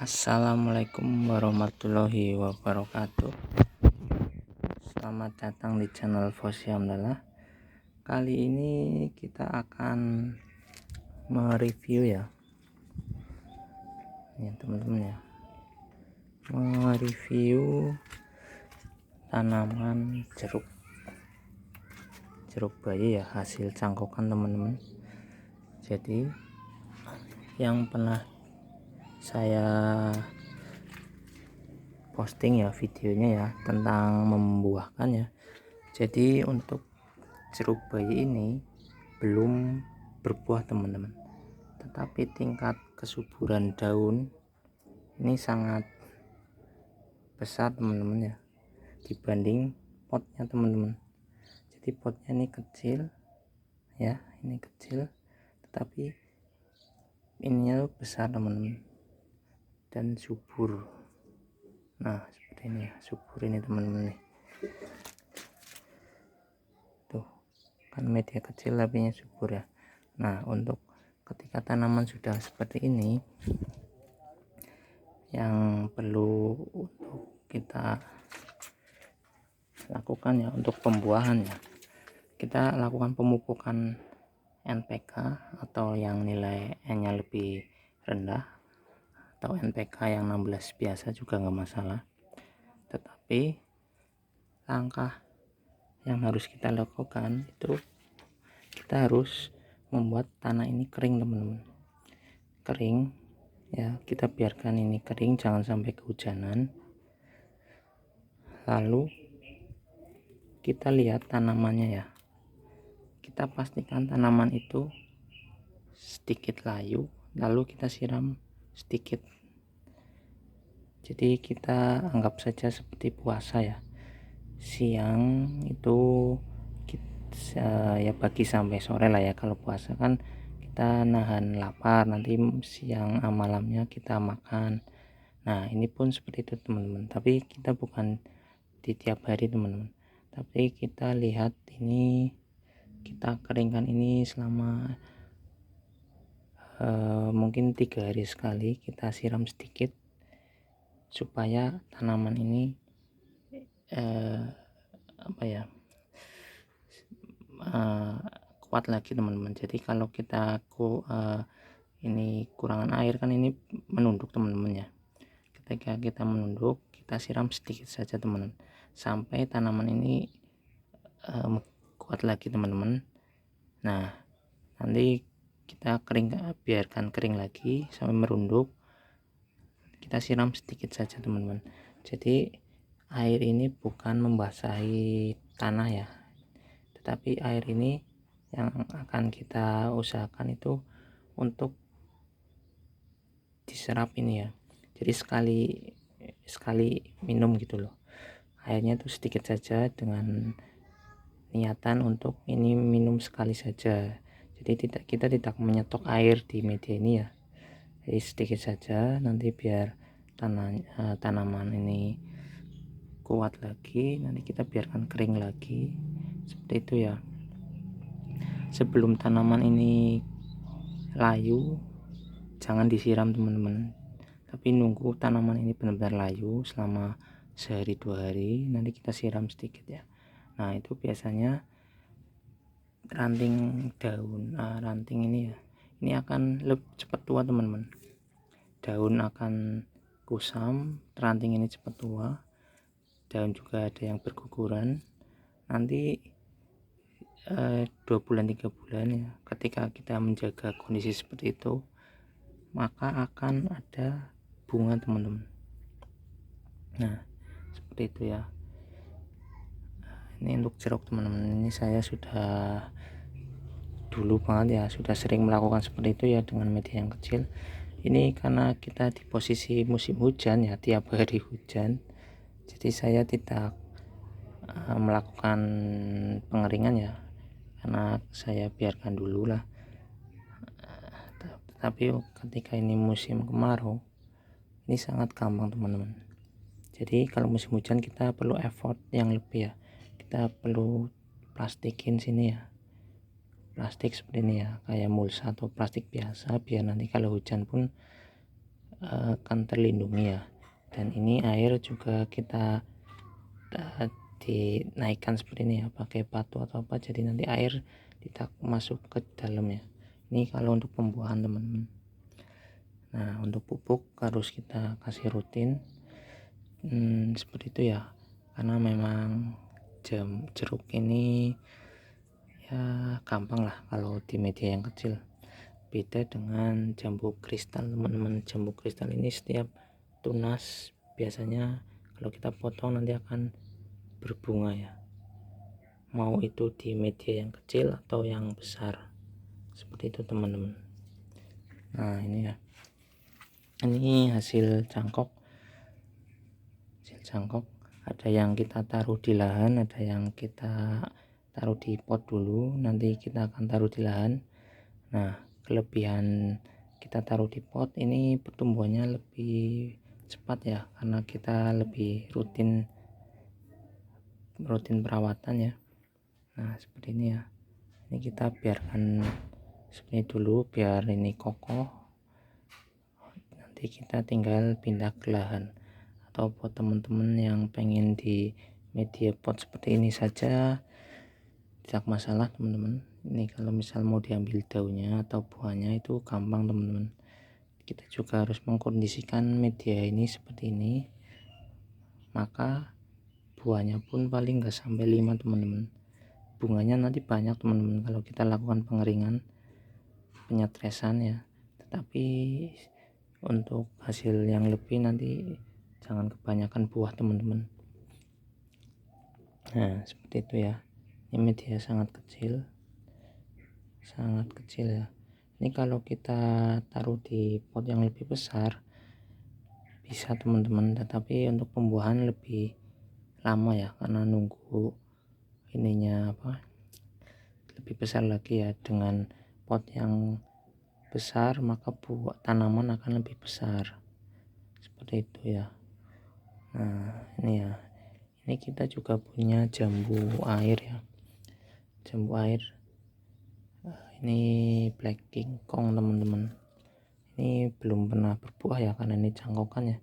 Assalamualaikum warahmatullahi wabarakatuh. Selamat datang di channel Fosy Hamdalah. Kali ini kita akan mereview ya teman-teman ya, mereview tanaman jeruk bayi ya, hasil cangkokan teman-teman. Jadi yang pernah saya posting ya videonya ya tentang membuahkan ya. Jadi untuk jeruk bayi ini belum berbuah teman-teman, tetapi tingkat kesuburan daun ini sangat besar teman-teman ya dibanding potnya teman-teman. Jadi potnya ini kecil ya, ini kecil tetapi ininya besar teman-teman dan subur. Nah seperti ini ya, subur ini teman-teman nih, tuh kan media kecil tapi subur ya. Nah untuk ketika tanaman sudah seperti ini, yang perlu untuk kita lakukan ya untuk pembuahan ya, kita lakukan pemupukan NPK atau yang nilai N-nya lebih rendah, atau NPK yang 16 biasa juga nggak masalah. Tetapi langkah yang harus kita lakukan itu kita harus membuat tanah ini kering teman-teman, kering ya, kita biarkan ini kering, jangan sampai kehujanan. Lalu kita lihat tanamannya ya, kita pastikan tanaman itu sedikit layu, lalu kita siram sedikit. Jadi kita anggap saja seperti puasa ya, siang itu kita, ya pagi sampai sore lah ya. Kalau puasa kan kita nahan lapar, nanti siang malamnya kita makan. Nah ini pun seperti itu teman-teman, tapi kita bukan di tiap hari teman-teman, tapi kita lihat ini, kita keringkan ini selama mungkin 3 hari sekali, kita siram sedikit supaya tanaman ini kuat lagi teman-teman. Jadi kalau kita ini kurangan air kan ini menunduk teman-teman ya. Ketika kita menunduk, kita siram sedikit saja teman-teman sampai tanaman ini kuat lagi teman-teman. Nah nanti kita biarkan kering lagi sampai merunduk, kita siram sedikit saja teman-teman. Jadi air ini bukan membasahi tanah ya, tetapi air ini yang akan kita usahakan itu untuk diserap ini ya. Jadi sekali minum gitu loh, airnya itu sedikit saja dengan niatan untuk ini minum sekali saja. Jadi kita tidak menyetok air di media ini ya, jadi sedikit saja, nanti biar tanaman ini kuat lagi, nanti kita biarkan kering lagi seperti itu ya. Sebelum tanaman ini layu jangan disiram teman-teman, tapi nunggu tanaman ini benar-benar layu selama sehari 2 hari, nanti kita siram sedikit ya. Nah itu biasanya ranting daun, ranting ini ya, ini akan lebih cepat tua teman-teman. Daun akan kusam, ranting ini cepat tua, daun juga ada yang berguguran. Nanti 2 bulan 3 bulan ya, ketika kita menjaga kondisi seperti itu, maka akan ada bunga teman-teman. Nah seperti itu ya. Ini untuk jeruk teman-teman, ini saya sudah dulu banget ya, sudah sering melakukan seperti itu ya dengan media yang kecil. Ini karena kita di posisi musim hujan ya, tiap hari hujan, jadi saya tidak melakukan pengeringan ya, karena saya biarkan dulu lah. Tapi ketika ini musim kemarau, ini sangat gampang teman-teman. Jadi kalau musim hujan kita perlu effort yang lebih ya, kita perlu plastikin sini ya, plastik seperti ini ya, kayak mulsa atau plastik biasa, biar nanti kalau hujan pun akan terlindungi ya. Dan ini air juga kita dinaikkan seperti ini ya, pakai batu atau apa, jadi nanti air tidak masuk ke dalamnya. Ini kalau untuk pembuahan teman-teman. Nah, untuk pupuk harus kita kasih rutin seperti itu ya, karena memang jeruk ini ya gampang lah kalau di media yang kecil. Beda dengan jambu kristal teman-teman. Jambu kristal ini setiap tunas biasanya kalau kita potong nanti akan berbunga ya, mau itu di media yang kecil atau yang besar, seperti itu teman-teman. Nah, ini ya, ini hasil cangkok. Ada yang kita taruh di lahan, ada yang kita taruh di pot dulu, nanti kita akan taruh di lahan. Nah, kelebihan kita taruh di pot ini pertumbuhannya lebih cepat ya, karena kita lebih rutin perawatan ya. Nah, seperti ini ya, ini kita biarkan seperti dulu biar ini kokoh, nanti kita tinggal pindah ke lahan. Atau buat teman-teman yang pengen di media pot seperti ini saja tidak masalah teman-teman. Ini kalau misal mau diambil daunnya atau buahnya itu gampang teman-teman. Kita juga harus mengkondisikan media ini seperti ini, maka buahnya pun paling nggak sampai 5 teman-teman. Bunganya nanti banyak teman-teman kalau kita lakukan pengeringan, penyetresan ya, tetapi untuk hasil yang lebih nanti jangan kebanyakan buah teman-teman. Nah, seperti itu ya. Ini media sangat kecil ya. Ini kalau kita taruh di pot yang lebih besar bisa teman-teman, tetapi untuk pembuahan lebih lama ya, karena nunggu ininya lebih besar lagi ya. Dengan pot yang besar maka buah tanaman akan lebih besar, seperti itu ya. Nah, ini ya, ini kita juga punya jambu air ya, jambu air. Ini black king kong teman-teman, ini belum pernah berbuah ya karena ini cangkokan ya.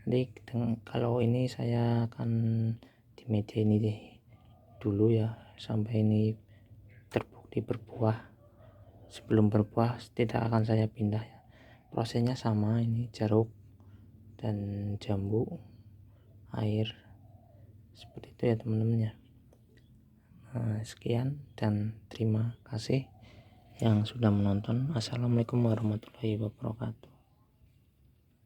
Nanti kalau ini saya akan di media ini deh dulu ya, sampai ini terbukti berbuah. Sebelum berbuah tidak akan saya pindah ya. Prosesnya sama, ini jeruk dan jambu air, seperti itu ya teman-teman ya. Nah, sekian dan terima kasih yang sudah menonton. Assalamualaikum warahmatullahi wabarakatuh.